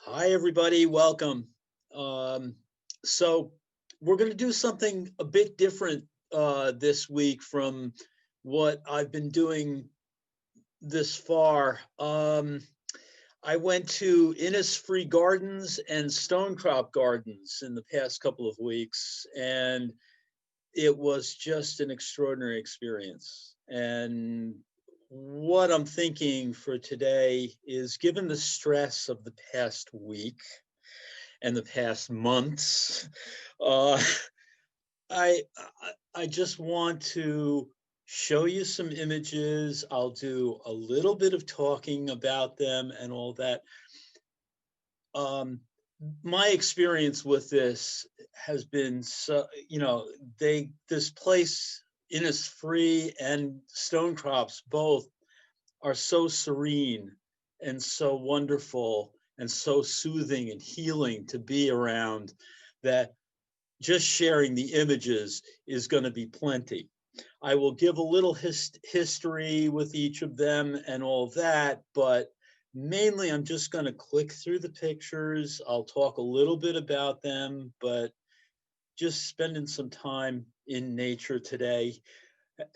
Hi, everybody. Welcome. So we're going to do something a bit different this week from what I've been doing this far. I went to Innisfree Gardens and Stonecrop Gardens in the past couple of weeks, and it was just an extraordinary experience. And what I'm thinking for today is, given the stress of the past week and the past months, uh, I I just want to show you some images. I'll do a little bit of talking about them and all that. Um, my experience with this has been so, this place, Innisfree and Stonecrops both, are so serene and so wonderful and so soothing and healing to be around, that just sharing the images is going to be plenty. I will give a little history with each of them and all that, but mainly I'm just going to click through the pictures. I'll talk a little bit about them, but just spending some time in nature today,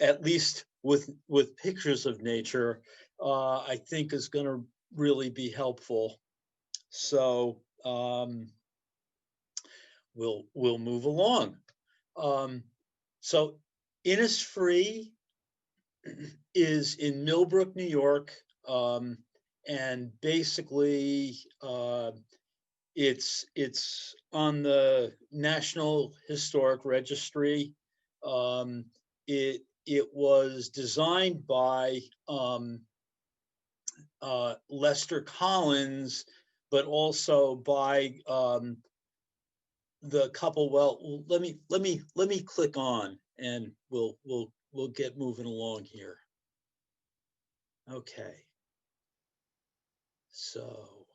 at least with pictures of nature, I think is going to really be helpful. So we'll move along. So Innisfree is in Millbrook, New York, and basically it's on the National Historic Registry. It was designed by Lester Collins, but also by the couple. Well, let me click on, and we'll get moving along here. Okay. So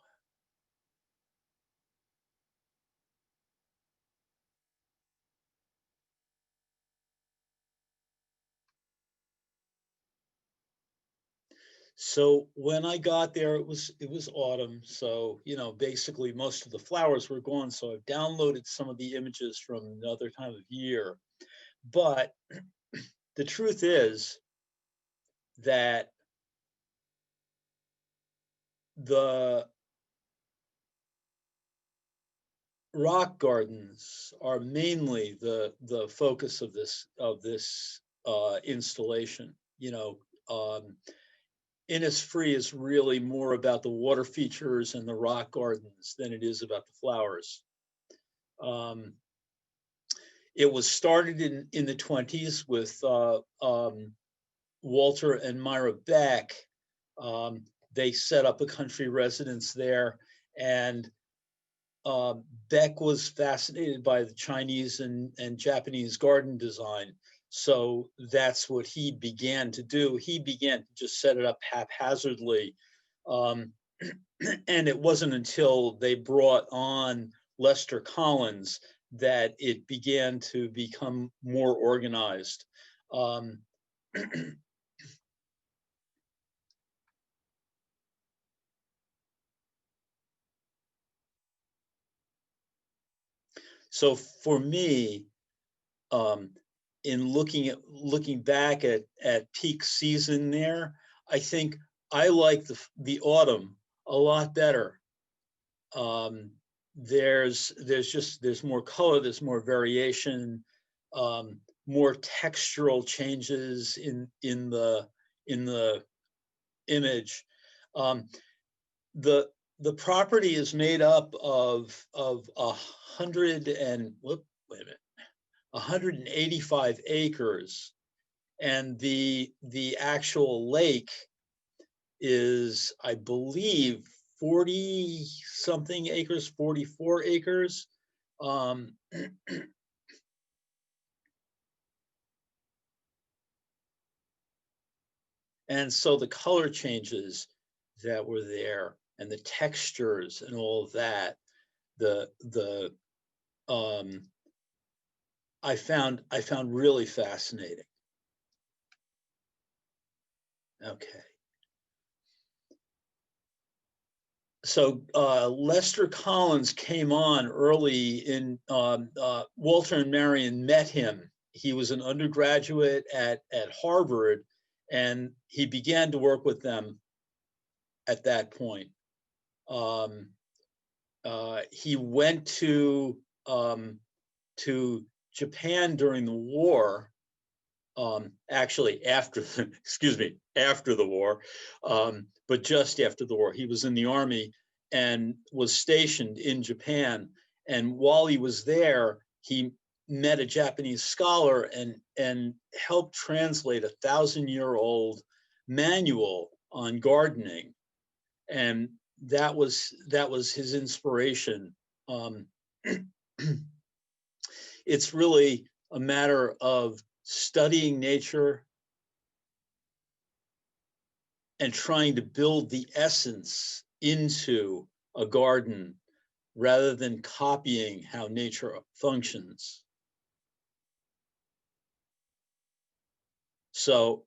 when I got there, it was autumn. So, basically most of the flowers were gone. So I've downloaded some of the images from another time of year. But the truth is that the rock gardens are mainly the focus of this installation. Innisfree is really more about the water features and the rock gardens than it is about the flowers. It was started in the 20s with Walter and Myra Beck. They set up a country residence there, and Beck was fascinated by the Chinese and Japanese garden design. So that's what he began to do. He began to just set it up haphazardly. And it wasn't until they brought on Lester Collins that it began to become more organized. So for me, in looking back at peak season there, I think I like the autumn a lot better. There's more color, there's more variation, more textural changes in the image. The property is made up of 185 acres, and the actual lake is, I believe, 40 something acres, 44 acres. And so the color changes that were there and the textures and all of that, I found really fascinating. Okay. Lester Collins came on early in, Walter and Marion met him. He was an undergraduate at Harvard, and he began to work with them at that point. He went to Japan during the war, actually after, excuse me, after the war, but just after the war. He was in the army and was stationed in Japan. And while he was there, he met a Japanese scholar and helped translate a 1,000-year-old manual on gardening. And that was his inspiration. It's really a matter of studying nature and trying to build the essence into a garden rather than copying how nature functions. So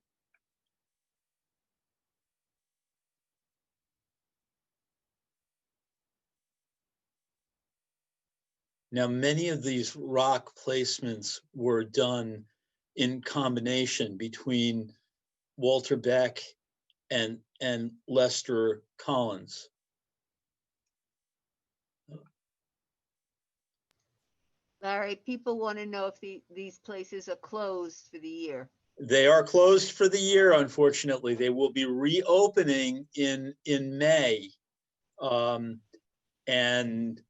now many of these rock placements were done in combination between Walter Beck and Lester Collins. Larry, people want to know if these places are closed for the year. They are closed for the year, unfortunately. They will be reopening in May. And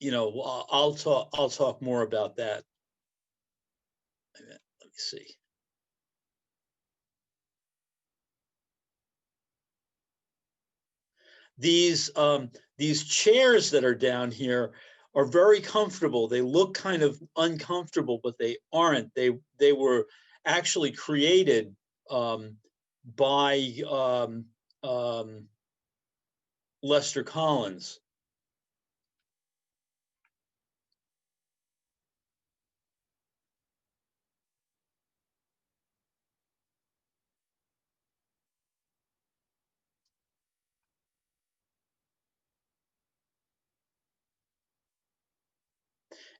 you know, I'll talk more about that. Let me see. These chairs that are down here are very comfortable. They look kind of uncomfortable, but they aren't. They were actually created by Lester Collins.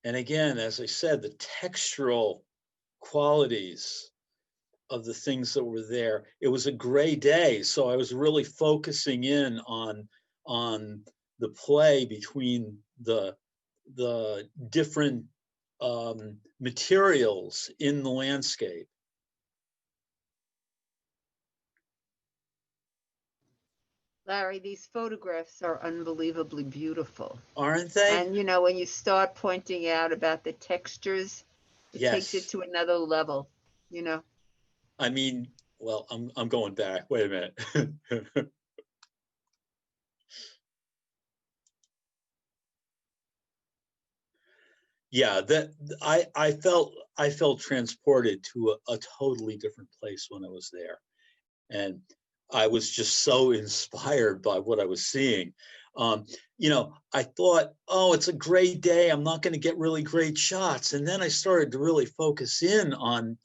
And again, as I said, the textural qualities of the things that were there. It was a gray day, so I was really focusing in on the play between the different materials in the landscape. Larry, these photographs are unbelievably beautiful. Aren't they? And you know, when you start pointing out about the textures, it takes it to another level, you know. I mean, well, I'm going back. Wait a minute. Yeah, that I felt transported to a totally different place when I was there. And I was just so inspired by what I was seeing. You know, I thought, oh, it's a great day. I'm not going to get really great shots. And then I started to really focus in on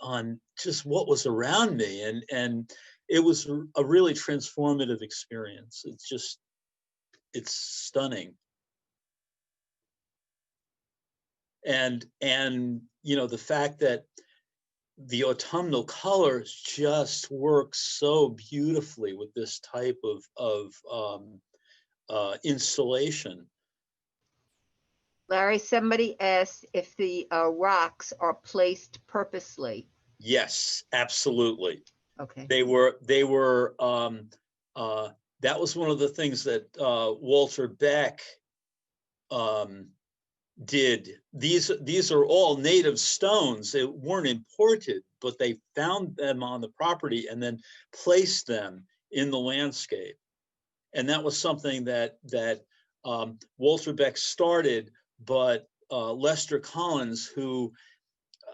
just what was around me. And it was a really transformative experience. It's stunning. And you know, the fact that the autumnal colors just work so beautifully with this type of installation. Larry, somebody asked if the rocks are placed purposely. Yes, absolutely. Okay. They were. That was one of the things that Walter Beck did. These are all native stones. They weren't imported, but they found them on the property and then placed them in the landscape. And that was something that Walter Beck started, but Lester Collins, who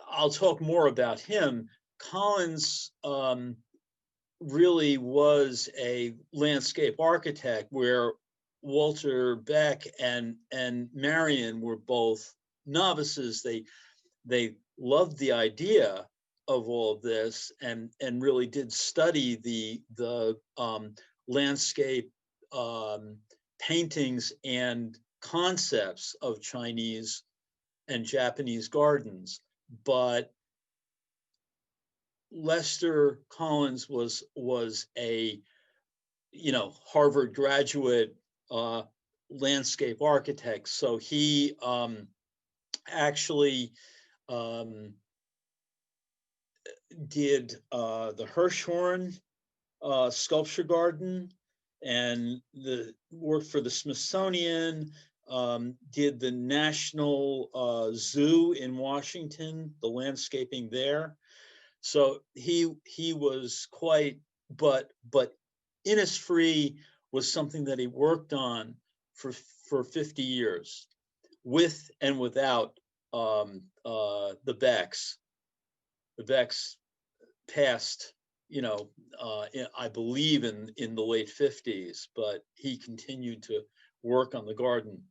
I'll talk more about him, Collins really was a landscape architect, where Walter Beck and Marion were both novices. They loved the idea of all of this and really did study the landscape paintings and concepts of Chinese and Japanese gardens, but Lester Collins was a, you know, Harvard graduate, landscape architect. So he actually did the Hirshhorn sculpture garden, and the worked for the Smithsonian, did the National Zoo in Washington, the landscaping there. So he was quite, but Innisfree was something that he worked on for 50 years, with and without the Becks. The Becks passed, you know, I believe in the late 50s, but he continued to work on the garden.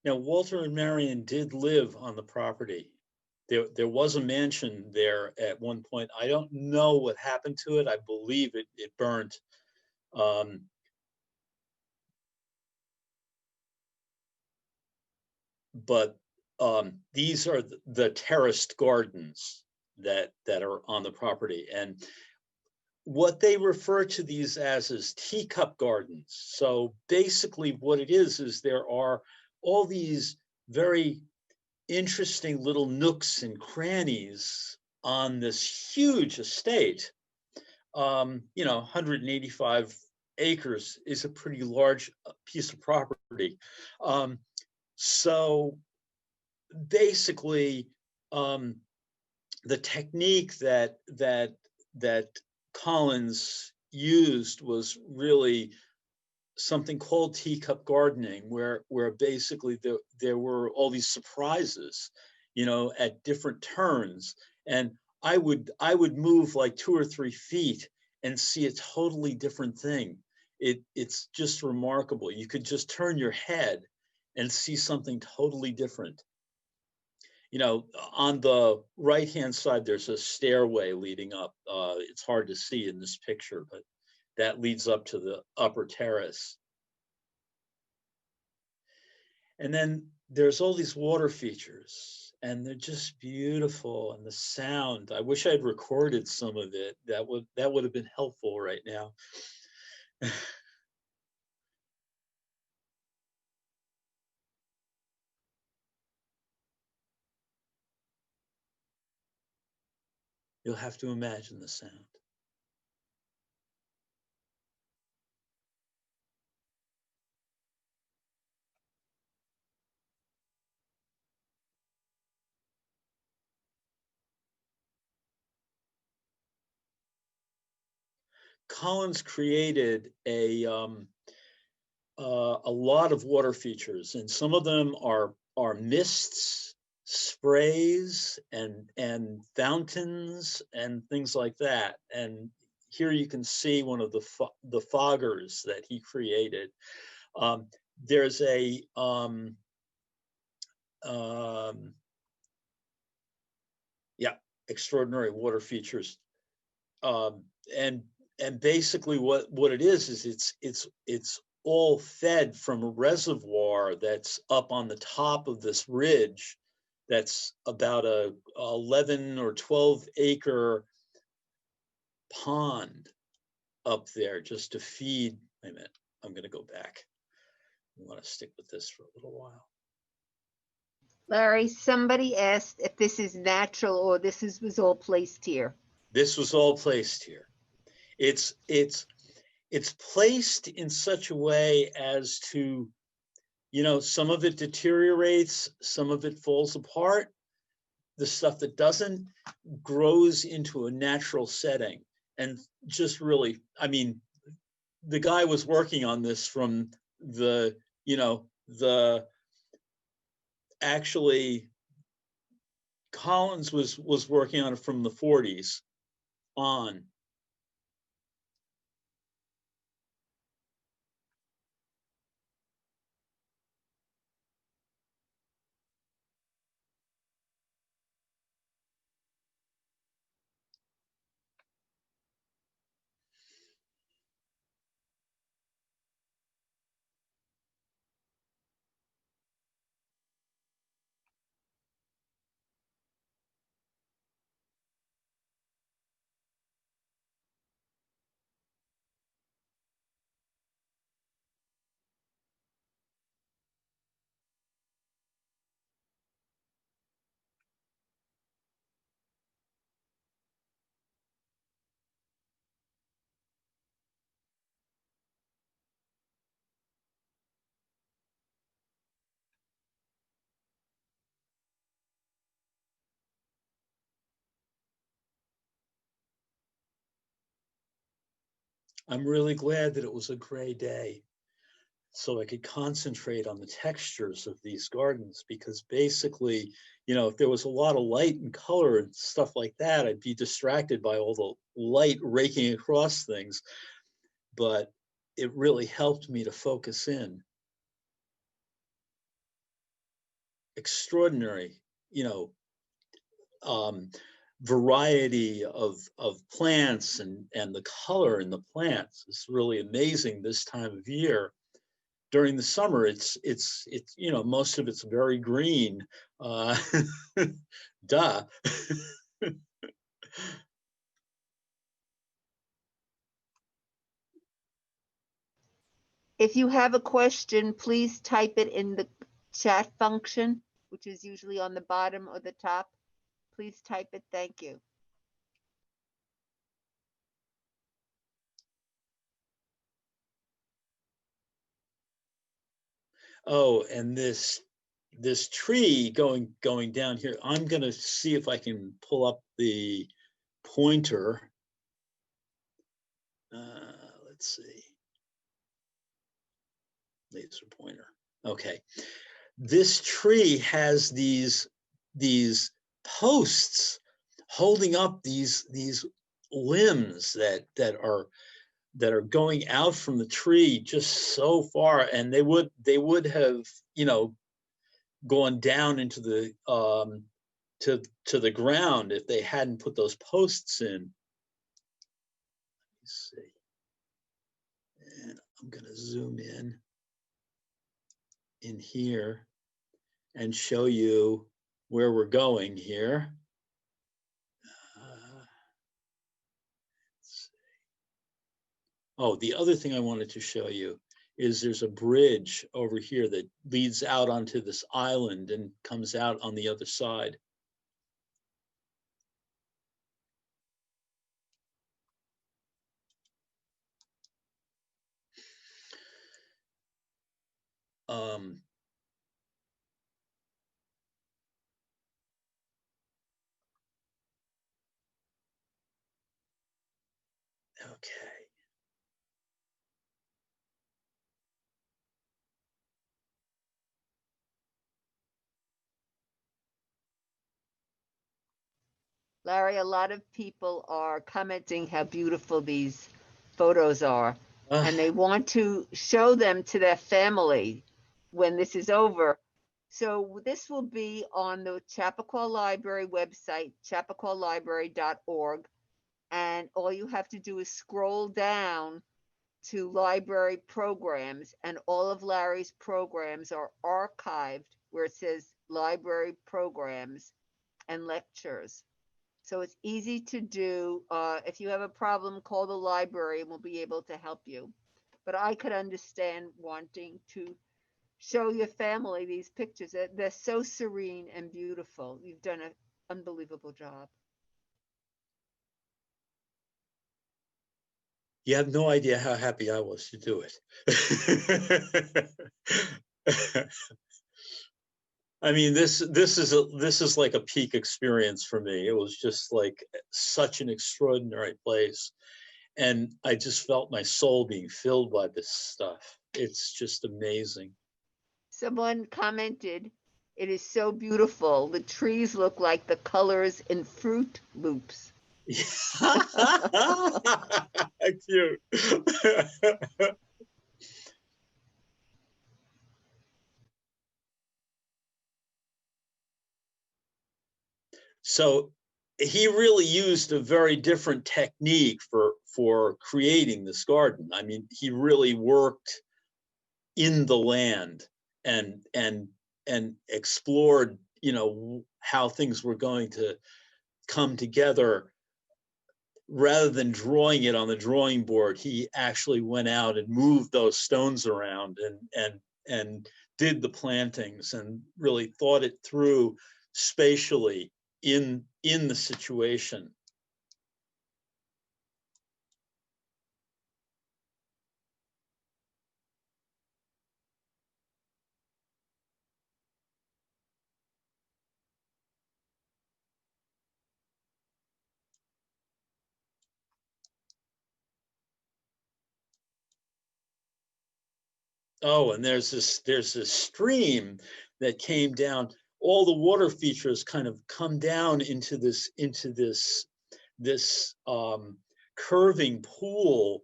Now, Walter and Marion did live on the property. There was a mansion there at one point. I don't know what happened to it. I believe it burnt. But these are the terraced gardens that are on the property. And what they refer to these as is teacup gardens. So basically what it is there are all these very interesting little nooks and crannies on this huge estate. You know, 185 acres is a pretty large piece of property. So basically, the technique that Collins used was really something called teacup gardening, where basically there were all these surprises, you know, at different turns, and I would move like 2 or 3 feet and see a totally different thing. It's just remarkable. You could just turn your head and see something totally different. You know, on the right-hand side, there's a stairway leading up. It's hard to see in this picture, but that leads up to the upper terrace. And then there's all these water features, and they're just beautiful. And the sound, I wish I'd recorded some of it. That would have been helpful right now. You'll have to imagine the sound. Collins created a lot of water features, and some of them are mists, sprays, and fountains and things like that. And here you can see one of the foggers that he created. There's a yeah, extraordinary water features, and basically what it is it's all fed from a reservoir that's up on the top of this ridge that's about a 11 or 12 acre pond. up there just to feed. Wait a minute, I'm going to go back. I want to stick with this for a little while. Larry, somebody asked if this is natural or was all placed here. This was all placed here. It's placed in such a way as to, you know, some of it deteriorates, some of it falls apart. The stuff that doesn't grows into a natural setting. And just really, I mean, the guy was working on this from the, you know, actually Collins was working on it from the 40s on. I'm really glad that it was a gray day so I could concentrate on the textures of these gardens, because basically, you know, if there was a lot of light and color and stuff like that, I'd be distracted by all the light raking across things. But it really helped me to focus in. Extraordinary, you know, variety of plants, and the color in the plants is really amazing this time of year. During the summer, it's you know, most of it's very green. Duh. If you have a question, please type it in the chat function, which is usually on the bottom or the top. Please type it. Thank you. Oh, and this tree going down here, I'm going to see if I can pull up the pointer. Let's see. Laser pointer. Okay. This tree has these posts holding up these limbs that are going out from the tree just so far, and they would have, you know, gone down into the to the ground if they hadn't put those posts in. Let me see. And I'm going to zoom in here and show you where we're going here. Oh, the other thing I wanted to show you is there's a bridge over here that leads out onto this island and comes out on the other side. Okay. Larry, a lot of people are commenting how beautiful these photos are, and they want to show them to their family when this is over. So this will be on the Chappaqua Library website, chappaqua.library.org, and all you have to do is scroll down to library programs, and all of Larry's programs are archived where it says library programs and lectures. So it's easy to do. If you have a problem, call the library and we'll be able to help you. But I could understand wanting to show your family these pictures. They're so serene and beautiful. You've done an unbelievable job. You have no idea how happy I was to do it. I mean, this is like a peak experience for me. It was just like such an extraordinary place, and I just felt my soul being filled by this stuff. It's just amazing. Someone commented, "It is so beautiful. The trees look like the colors in Fruit Loops." Cute. So he really used a very different technique for creating this garden. I mean, he really worked in the land and explored, you know, how things were going to come together. Rather than drawing it on the drawing board, he actually went out and moved those stones around and did the plantings and really thought it through spatially in the situation. Oh, and there's this stream that came down. All the water features kind of come down into this curving pool.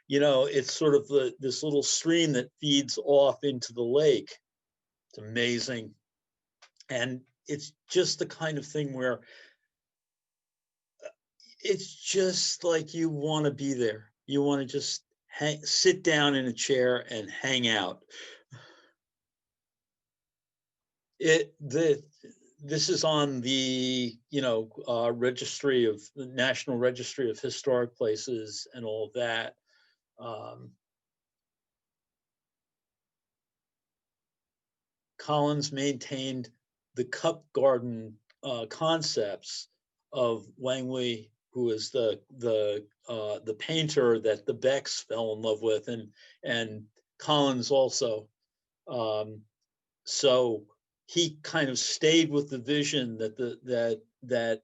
You know, it's sort of this little stream that feeds off into the lake. It's amazing, and it's just the kind of thing where it's just like you want to be there. You want to just sit down in a chair and hang out. This is on the registry of the National Registry of Historic Places and all of that. Collins maintained the cup garden concepts of Wang Wei, who is the painter that the Becks fell in love with, and Collins also. So he kind of stayed with the vision that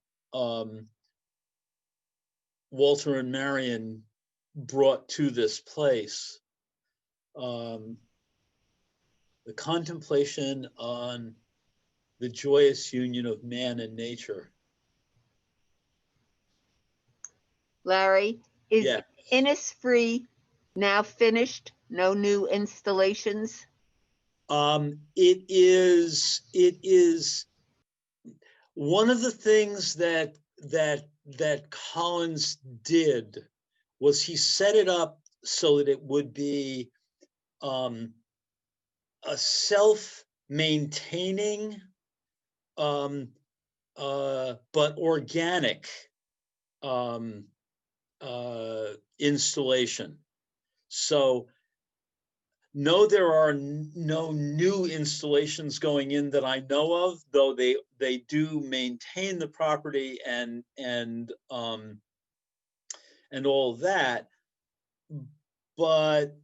Walter and Marion brought to this place. The contemplation on the joyous union of man and nature. Larry, is Yeah. Innisfree now finished? No new installations? It is one of the things that Collins did was he set it up so that it would be a self-maintaining but organic installation. So no, there are no new installations going in that I know of, though they do maintain the property and all that. But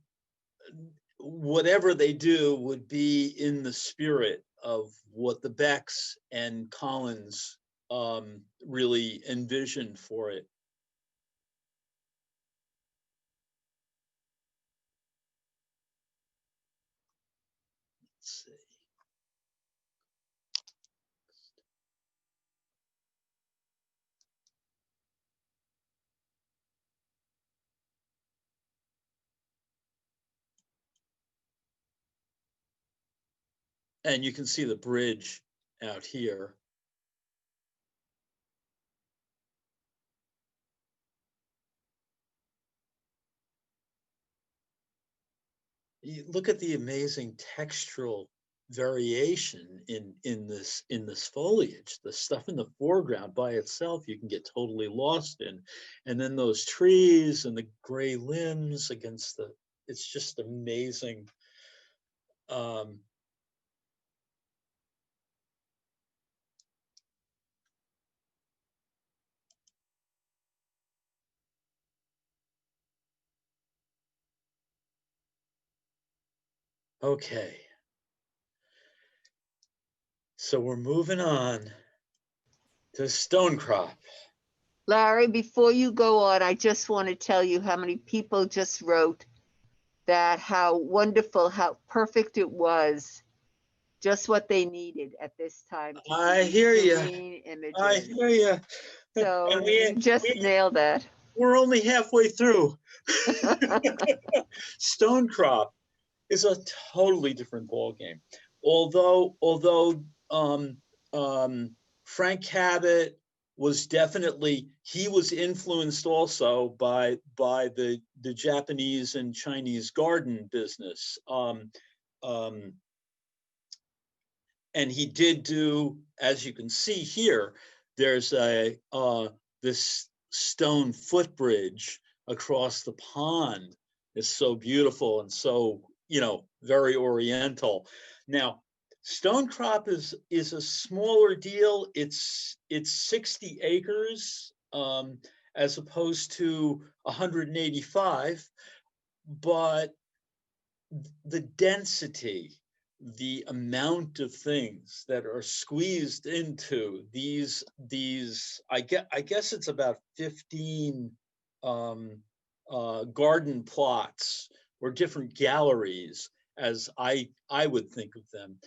whatever they do would be in the spirit of what the Becks and Collins really envisioned for it. Let's see. And you can see the bridge out here. You look at the amazing textural variation in this foliage. The stuff in the foreground by itself you can get totally lost in, and then those trees and the gray limbs against the, it's just amazing. Okay, so we're moving on to Stonecrop. Larry, before you go on, I just want to tell you how many people just wrote that, how wonderful, how perfect it was, just what they needed at this time to I see hear you. serene images. I hear you. So And you just nailed that. We're only halfway through. Stonecrop is a totally different ballgame. Although Frank Cabot was definitely, he was influenced also by the Japanese and Chinese garden business. And he did do, as you can see here, there's this stone footbridge across the pond. It's so beautiful and so, very oriental. Now, Stonecrop is a smaller deal. It's 60 acres as opposed to 185, but the density, the amount of things that are squeezed into these I guess it's about 15 garden plots or different galleries, as I would think of them.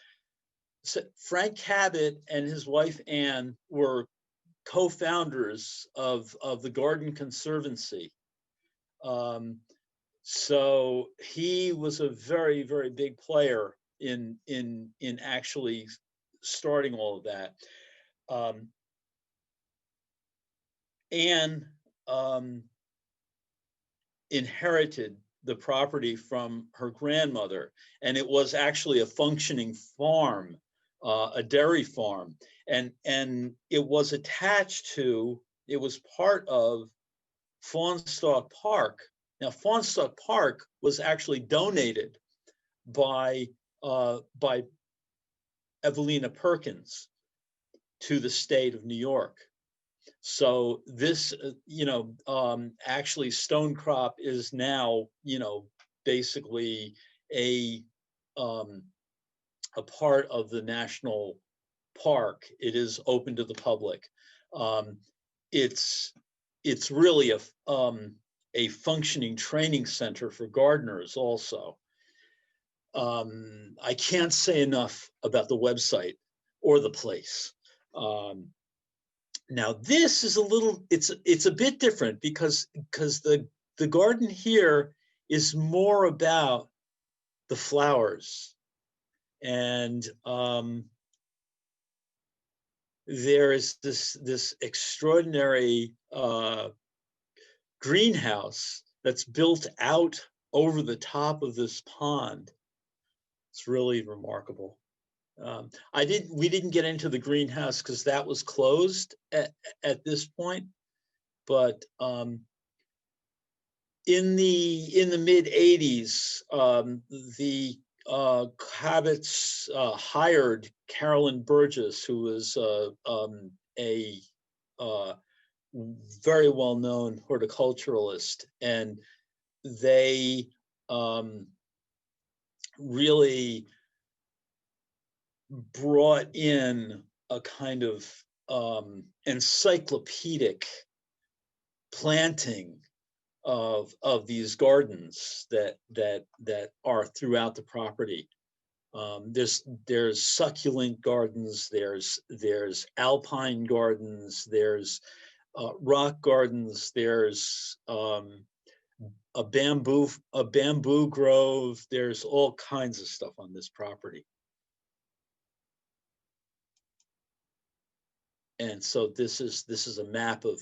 So Frank Cabot and his wife Anne were co-founders of the Garden Conservancy. So he was a very, very big player in actually starting all of that. Anne inherited the property from her grandmother, and it was actually a functioning farm, a dairy farm, and it was attached to, it was part of Fawnstalk Park. Now, Fawnstalk Park was actually donated by Evelina Perkins to the state of New York. So this, actually Stonecrop is now, basically a part of the national park. It is open to the public. It's really a functioning training center for gardeners also. I can't say enough about the website or the place. Now this is it's a bit different because the garden here is more about the flowers, and there is this extraordinary greenhouse that's built out over the top of this pond. It's really remarkable. We didn't get into the greenhouse because that was closed at this point, but in the mid 80s, the Cabots hired Carolyn Burgess, who was a very well-known horticulturalist, and they really brought in a kind of encyclopedic planting of these gardens that are throughout the property. There's succulent gardens, there's alpine gardens, there's rock gardens, there's a bamboo grove. There's all kinds of stuff on this property. And so this is a map of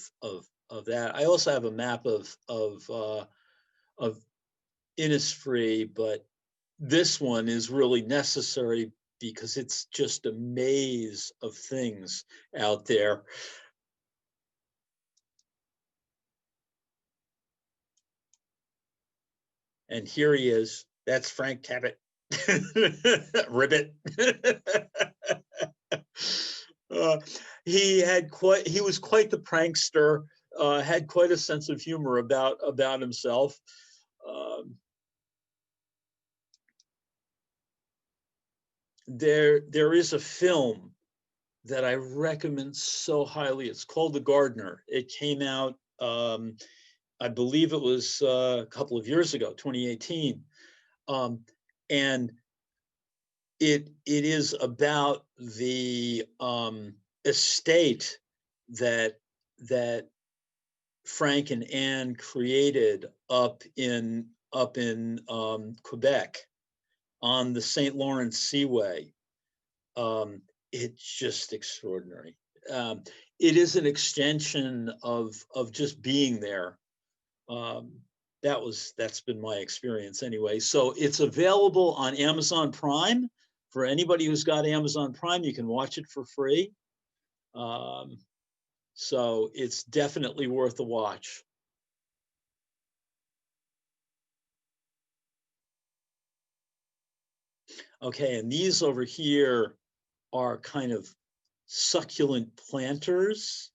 that. I also have a map of Innisfree, but this one is really necessary because it's just a maze of things out there. And here he is. That's Frank Tabbitt. Ribbit. He was quite the prankster, had quite a sense of humor about himself. There is a film that I recommend so highly. It's called The Gardener. It came out, I believe it was a couple of years ago, 2018. And it is about the estate that Frank and Anne created up in Quebec on the St. Lawrence Seaway. It's just extraordinary. It is an extension of just being there. That's been my experience anyway. So it's available on Amazon Prime. For anybody who's got Amazon Prime, you can watch it for free. So it's definitely worth a watch. Okay, and these over here are kind of succulent planters.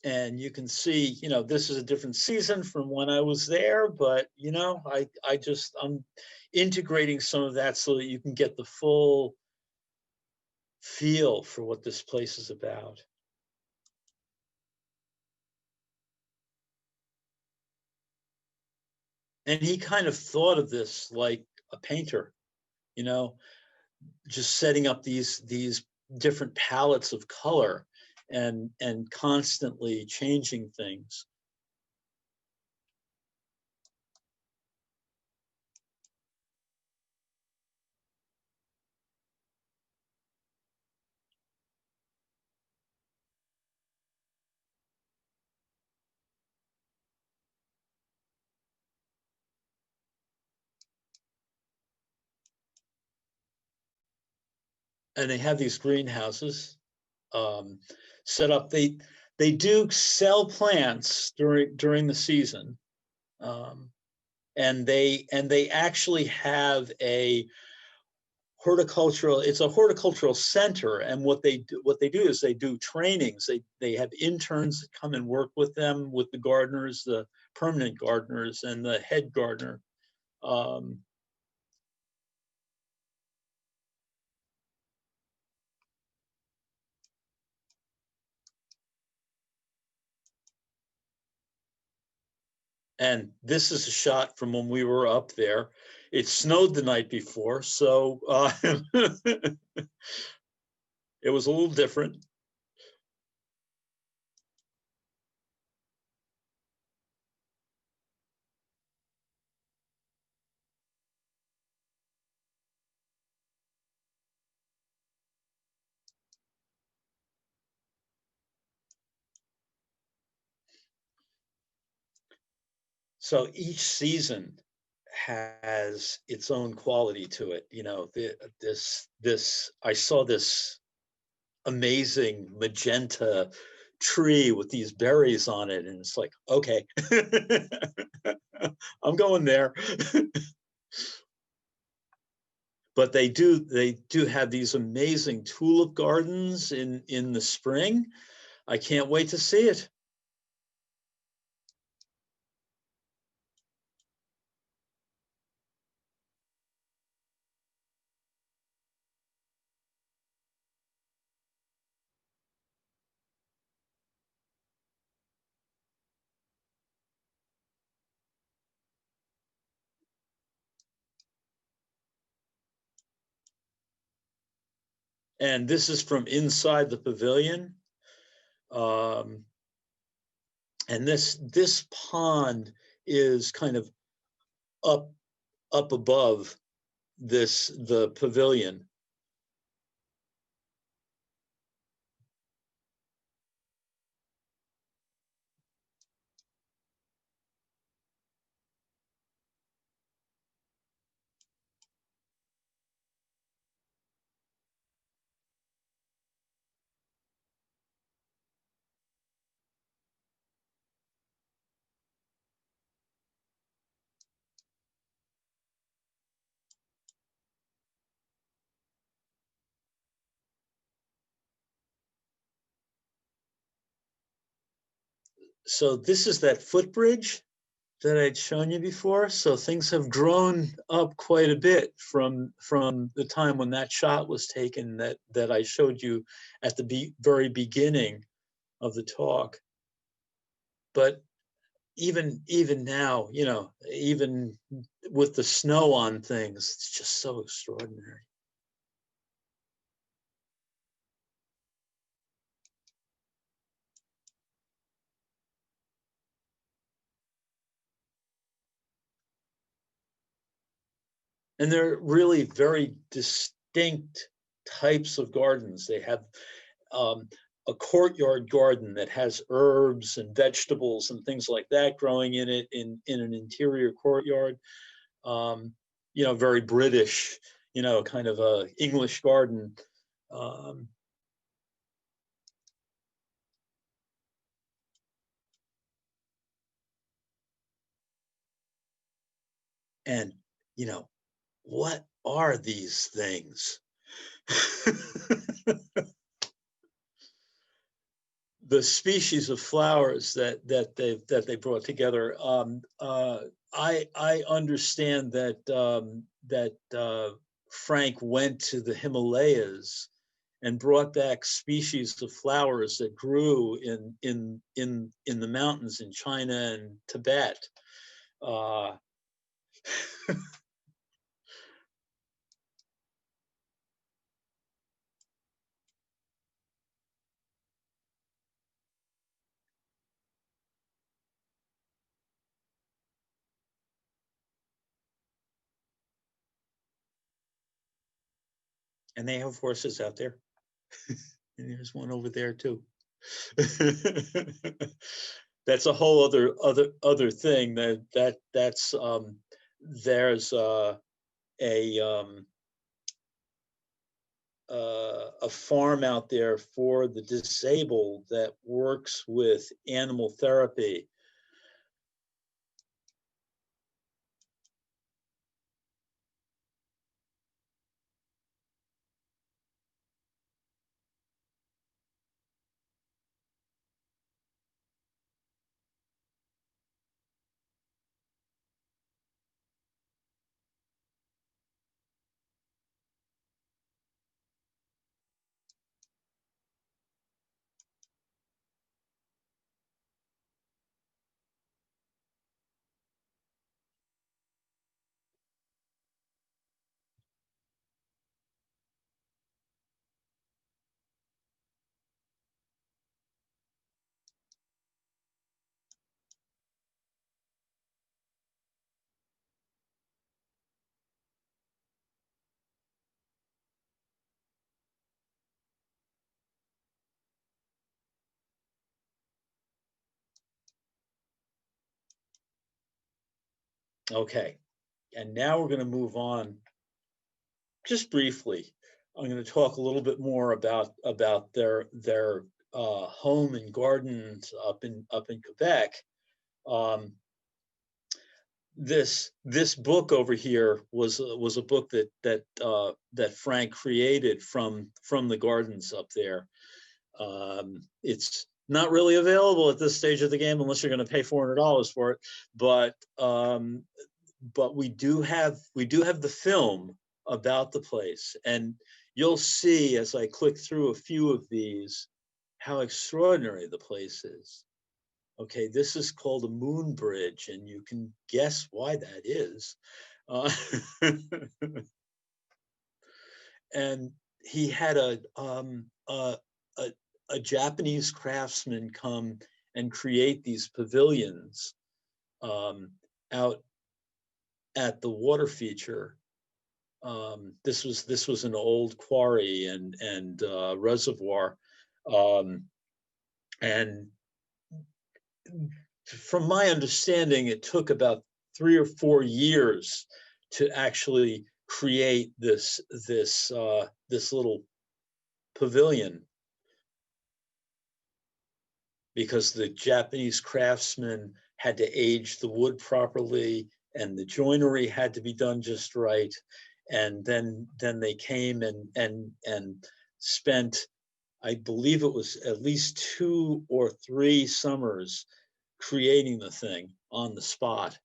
And you can see, this is a different season from when I was there, but, I'm integrating some of that so that you can get the full feel for what this place is about. And he kind of thought of this like a painter, just setting up these different palettes of color and constantly changing things. And they have these greenhouses set up. They do sell plants during the season, and they actually have a horticultural. It's a horticultural center, and what they do is they do trainings. They have interns that come and work with them, with the gardeners, the permanent gardeners, and the head gardener. And this is a shot from when we were up there. It snowed the night before, so it was a little different. So each season has its own quality to it. I saw this amazing magenta tree with these berries on it, and it's like, okay, I'm going there. But they do have these amazing tulip gardens in the spring. I can't wait to see it. And this is from inside the pavilion. And this pond is kind of up above the pavilion. So this is that footbridge that I'd shown you before. So things have grown up quite a bit from the time when that shot was taken that I showed you at the very beginning of the talk. But even now, you know, even with the snow on things, it's just so extraordinary. And they're really very distinct types of gardens. They have a courtyard garden that has herbs and vegetables and things like that growing in it in an interior courtyard. You know, very British, you know, kind of a English garden. And, you know, what are these things? The species of flowers that they brought together. I understand that Frank went to the Himalayas and brought back species of flowers that grew in the mountains in China and Tibet. And they have horses out there. And there's one over there too. That's a whole other thing. That's there's a farm out there for the disabled that works with animal therapy. Okay, and now we're going to move on. Just briefly, I'm going to talk a little bit more about their home and gardens up in Quebec. This book over here was a book that Frank created from the gardens up there. It's not really available at this stage of the game unless you're going to pay $400 for it. But we do have the film about the place, and you'll see as I click through a few of these how extraordinary the place is. Okay, this is called a moon bridge, and you can guess why that is. And he had a Japanese craftsman come and create these pavilions out at the water feature. This was an old quarry and reservoir, and from my understanding, it took about 3 or 4 years to actually create this little pavilion, because the Japanese craftsmen had to age the wood properly, and the joinery had to be done just right. And then they came and spent, I believe it was at least 2 or 3 summers creating the thing on the spot.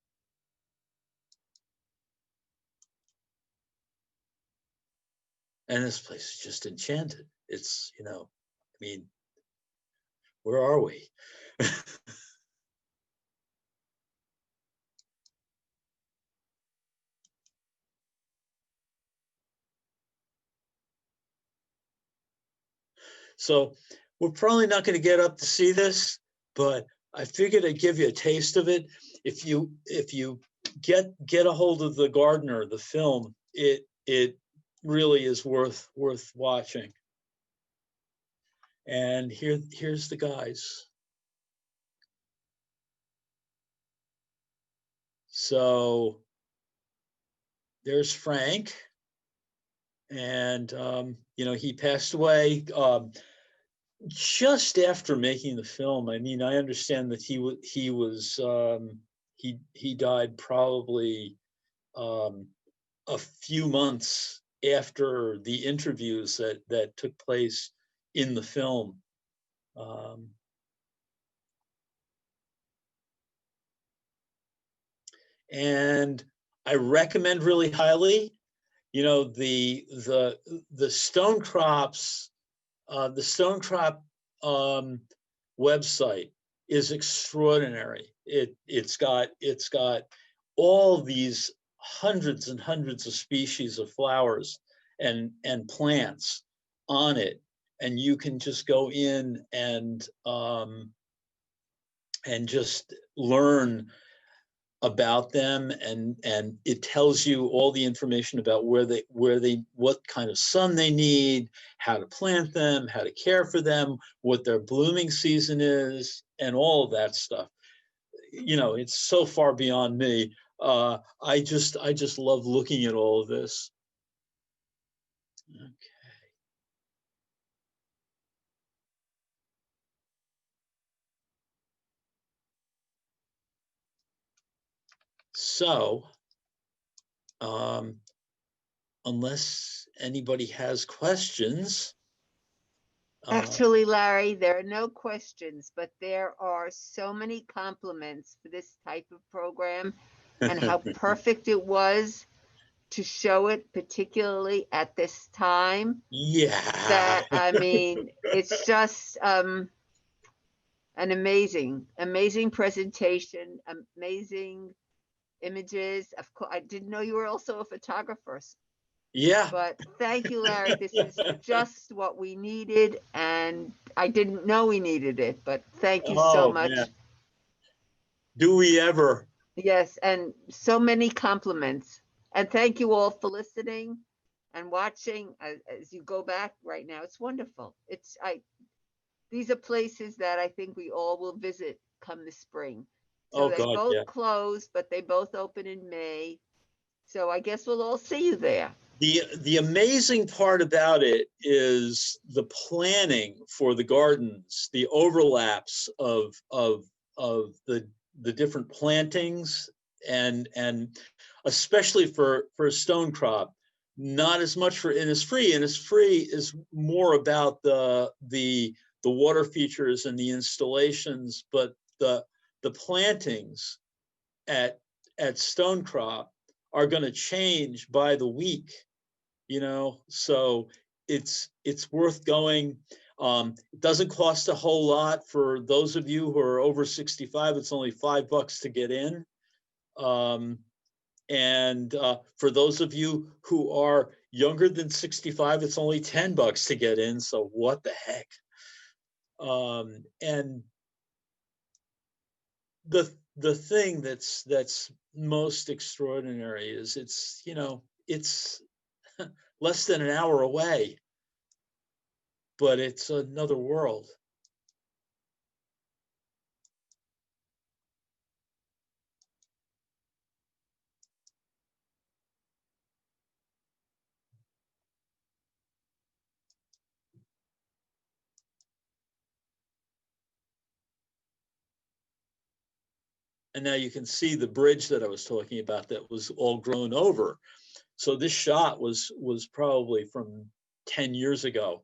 And this place is just enchanted. It's, you know, I mean, where are we? So we're probably not going to get up to see this, but I figured I'd give you a taste of it. If you get a hold of The Gardener, the film, it really is worth watching. And here's the guys. So there's Frank, and you know, he passed away just after making the film. I mean, I understand that he died probably a few months after the interviews that took place in the film. And I recommend really highly, you know, the Stonecrop's the Stonecrop website is extraordinary. It's got all these hundreds and hundreds of species of flowers and plants on it, and you can just go in and just learn about them, and it tells you all the information about what kind of sun they need, how to plant them, how to care for them, what their blooming season is, and all of that stuff. You know, it's so far beyond me. I just love looking at all of this. Okay. So, unless anybody has questions. Actually, Larry, there are no questions, but there are so many compliments for this type of program and how perfect it was to show it, particularly at this time. Yeah. That, I mean, it's just an amazing presentation, amazing images. Of course, I didn't know you were also a photographer. Yeah. But thank you, Larry. This is just what we needed, and I didn't know we needed it, but thank you so much. Man. Do we ever? Yes, and so many compliments. And thank you all for listening and watching as you go back right now. It's wonderful. These are places that I think we all will visit come the spring. So they both close, but they both open in May. So I guess we'll all see you there. The amazing part about it is the planning for the gardens, the overlaps of the different plantings, and especially for Stonecrop, not as much for Innisfree. Innisfree is more about the water features and the installations, but the plantings at Stonecrop are going to change by the week, you know, so it's worth going. It doesn't cost a whole lot. For those of you who are over 65, it's only $5 to get in. And for those of you who are younger than 65, it's only $10 to get in. So what the heck? And the thing that's most extraordinary is it's, you know, it's less than an hour away, but it's another world. And now you can see the bridge that I was talking about that was all grown over. So this shot was probably from 10 years ago.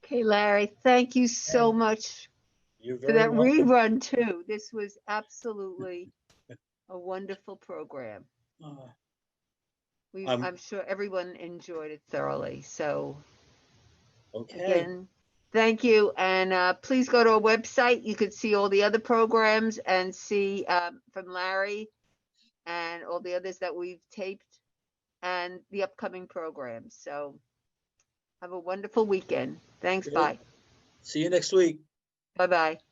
Okay, Larry, thank you so much You're for very that welcome. rerun too. This was absolutely a wonderful program. Uh, I'm I'm sure everyone enjoyed it thoroughly. So okay. again, thank you. And please go to our website. You could see all the other programs and see from Larry and all the others that we've taped and the upcoming programs. So have a wonderful weekend. Thanks. Great. Bye. See you next week. Bye-bye.